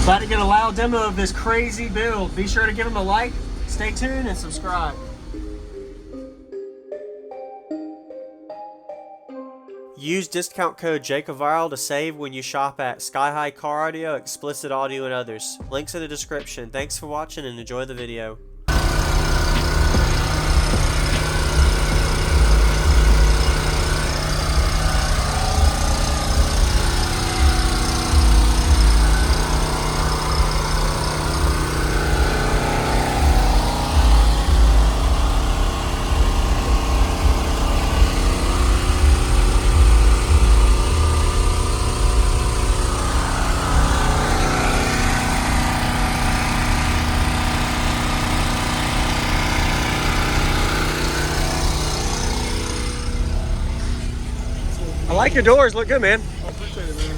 About to get a loud demo of this crazy build. Be sure to give him a like, stay tuned, and subscribe. Use discount code JacobViral to save when you shop at Sky High Car Audio, Explicit Audio, and others. Links in the description. Thanks for watching and enjoy the video. I like your doors, look good, man. I appreciate it, man.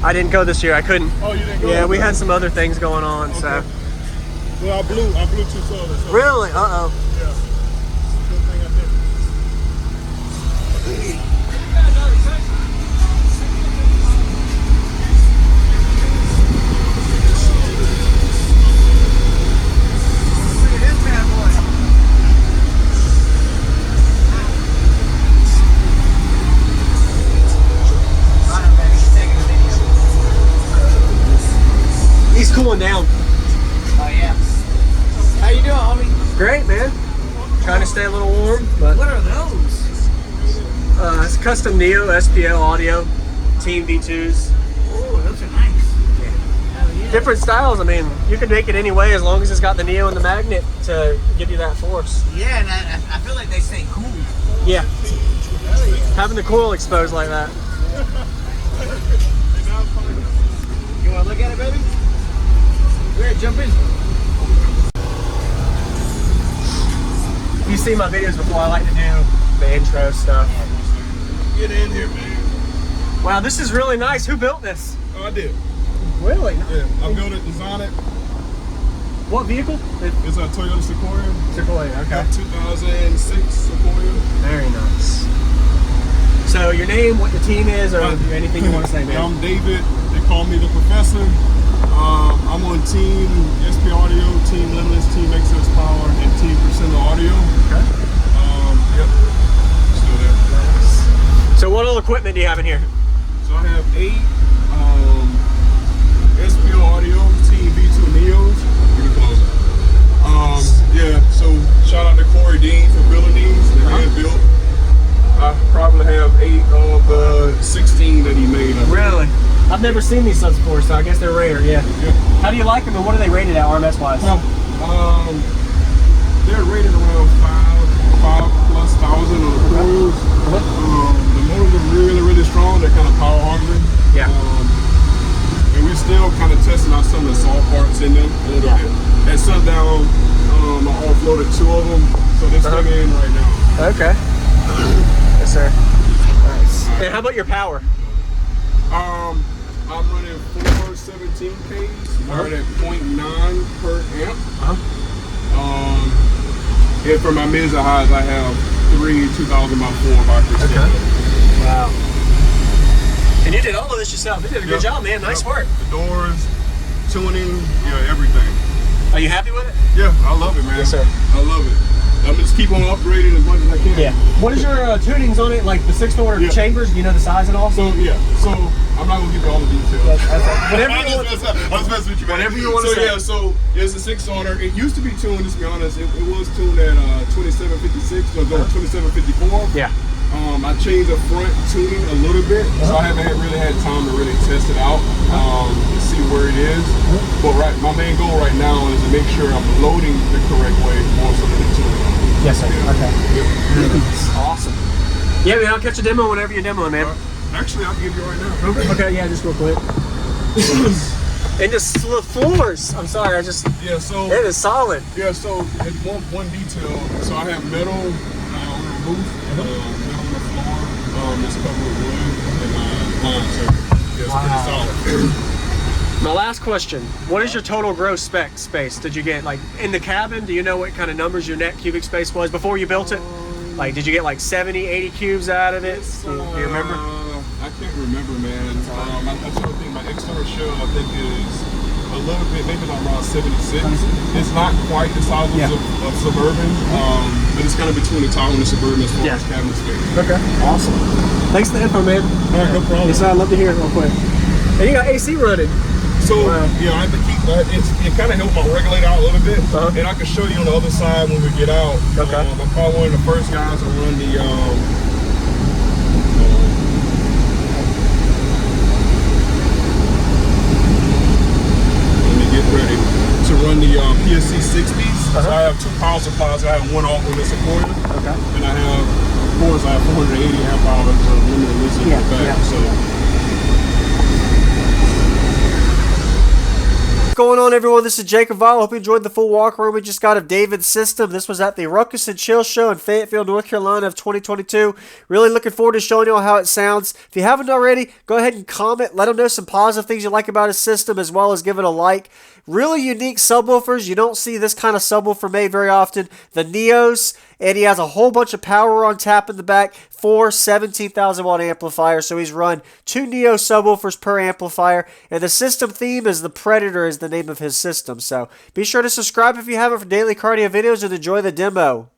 I didn't go this year, I couldn't. Oh, you didn't go? Yeah, we had some other things going on, okay. So. Well, I blew 2 sodas. So Really? Uh-oh. Yeah. Good thing I did. He's cooling down. Oh yeah. How you doing, homie? Great, man. Trying to stay a little warm, but What are those? it's custom Neo SPL audio, Team V2s. Oh, those are nice. Hell yeah. Different styles. I mean, you can make it any way as long as it's got the Neo and the magnet to give you that force. Yeah, and I feel like they stay cool. Yeah, Hell yeah. having the coil exposed like that. You want to look at it, baby? Go ahead, jump in. You've seen my videos before. I like to do the intro stuff. Get in here, man. Wow, this is really nice. Who built this? Oh, I did. Really? Yeah, I built it, designed it. What vehicle? It's a Toyota Sequoia. Sequoia, okay. 2006 Sequoia. Very nice. So your name, what your team is, or anything you want to say, man? I'm David. They call me the Professor. I'm on Team SP Audio, Team Limitless, Team Excess Power, and Team Percento Audio. Okay. Yep. Still there. So what all equipment do you have in here? So I have 8 SPO Audio Team V2 Neos. Pretty close. Yeah, so shout out to Corey Dean for building these. They're hand built. I probably have 8 of the 16 that he made. Really? I've never seen these subs before, so I guess they're rare, yeah. How do you like them, and what are they rated at RMS wise? They're rated around 5+ thousand on the coils. The motors are really, really strong. They're kind of power hungry. Yeah. And we're still kind of testing out some of the soft parts in them a little bit. At sundown, I offloaded 2 of them, so they're still in right now. Okay. Yes, sir. Nice. And how about your power? I'm running 4 17Ks, running at 0.9 per amp. And for my mids and highs, I have 3 2000 by 4 boxes. Okay. Wow. And you did all of this yourself. You did a good job, man. Nice work. The doors, tuning, yeah, everything. Are you happy with it? Yeah, I love it, man. Yes, sir. I love it. I'm just keep on upgrading as much as I can. Yeah. What is your tunings on it? Like the 6-cylinder chambers? Do you know the size and all? So yeah. So I'm not gonna give you all the details. Whatever you want. I was messing with you, man. Whatever you want to say. Yeah. So it's a 6-cylinder. It used to be tuned. Just to be honest, it was tuned at 2756. So going 2754. Yeah. I changed the front tuning a little little bit, so I haven't really had time to really test it out to see where it is. But my main goal right now is to make sure I'm loading the correct way more so than the tuning. Yes, sir. Yeah. Okay. Yep. Awesome. Yeah, man, I'll catch a demo whenever you're demoing, man. Actually, I'll give you right now. Okay, yeah, just real quick. And just the floors. I'm sorry, Yeah, so it is solid. yeah, so it's one detail. So I have metal on the roof, metal on the floor. It's covered with wood and lines. So yeah, it's pretty solid. My last question: what is your total gross spec space? Did you get like in the cabin? Do you know what kind of numbers your net cubic space was before you built it? Like, did you get like 70, 80 cubes out of it? Do you remember? I can't remember, man. I try to think my external shell, I think, is a little bit, maybe like around 76. It's not quite the size of Suburban, but it's kind of between the Tahoe and the Suburban as far as cabinet space. Okay. Awesome. Thanks for the info, man. All right, no problem. Yes, I'd love to hear it real quick. And you got AC running. So, yeah, I have to keep that. It kind of helped my regulator out a little bit. And I can show you on the other side when we get out. Okay. I'm probably one of the first guys to run the, let me get ready to run the PSC 60s. So I have two power supplies. I have one off with a Sequioia. Okay. And I have, of course, I have 480 amp hours of limited lithium in the back. So. What's going on, everyone? This is JacobViral. Hope you enjoyed the full walk-around we just got of David's system. This was at the Ruckus and Chill Show in Fayetteville, North Carolina of 2022. Really looking forward to showing you all how it sounds. If you haven't already, go ahead and comment. Let him know some positive things you like about his system, as well as give it a like. Really unique subwoofers. You don't see this kind of subwoofer made very often. The Neos, and he has a whole bunch of power on tap in the back. 4 17,000 watt amplifiers. So he's run 2 Neo subwoofers per amplifier. And the system theme is the Predator is the name of his system. So be sure to subscribe if you haven't for daily cardio videos and enjoy the demo.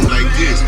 Like this.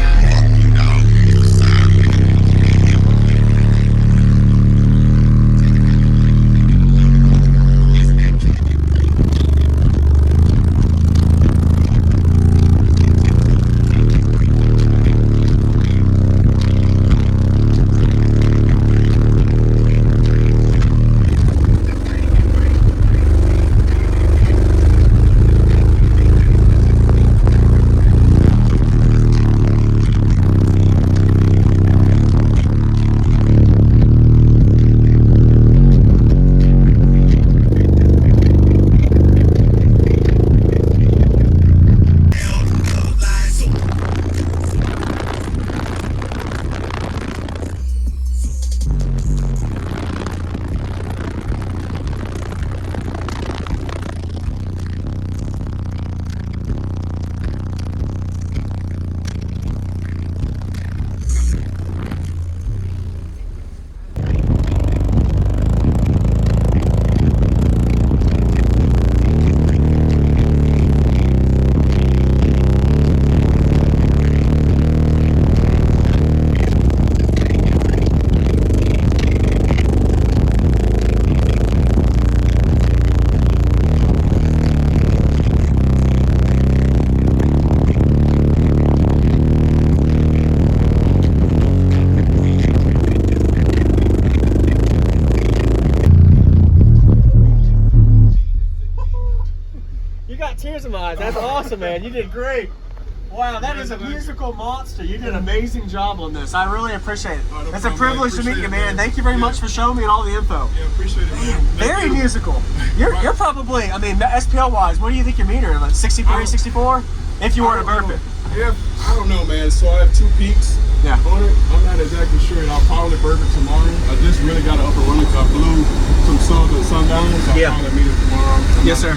Tears in my eyes. That's awesome, man. You did great. Wow, that is a musical monster. You did an amazing job on this. I really appreciate it. It's a privilege to meet you, man. Thank you very much for showing me all the info. Yeah, appreciate it, man. Very musical. You're probably, I mean, SPL wise, what do you think your meter? Like 63, 64? If you were to burp it. Yeah, I don't know, man. So I have 2 peaks on it. I'm not exactly sure, and I'll probably burp it tomorrow. I just really got to up and running because I blew some sundown, so I'll probably meet it tomorrow. Yes, sir.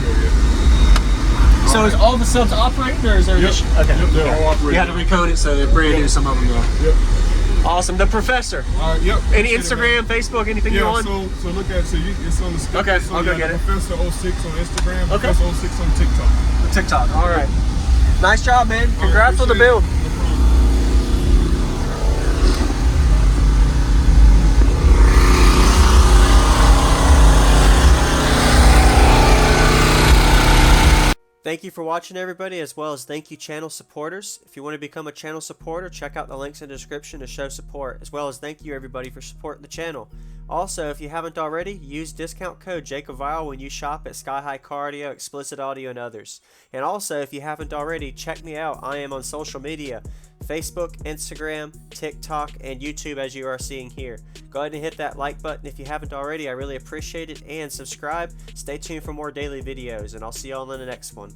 So is all the subs operating, or is there okay. Yep, they're all operating. You had to recode it so they're brand new, some of them though. Yep. Awesome. The Professor. Yep. Any Instagram, Facebook, anything you want? So look at it's on the screen. Okay, so I'll go get it. Professor 06 on Instagram, Okay. Professor 06 on TikTok. TikTok. All right. Nice job, man. Congrats on the build. Thank you for watching, everybody, as well as thank you channel supporters. If you want to become a channel supporter, check out the links in the description to show support, as well as thank you everybody for supporting the channel. Also, if you haven't already, use discount code JacobViral when you shop at Sky High Car Audio, Explicit Audio, and others. And also, if you haven't already, check me out. I am on social media, Facebook, Instagram, TikTok, and YouTube, as you are seeing here. Go ahead and hit that like button if you haven't already. I really appreciate it. And subscribe. Stay tuned for more daily videos, and I'll see y'all in the next one.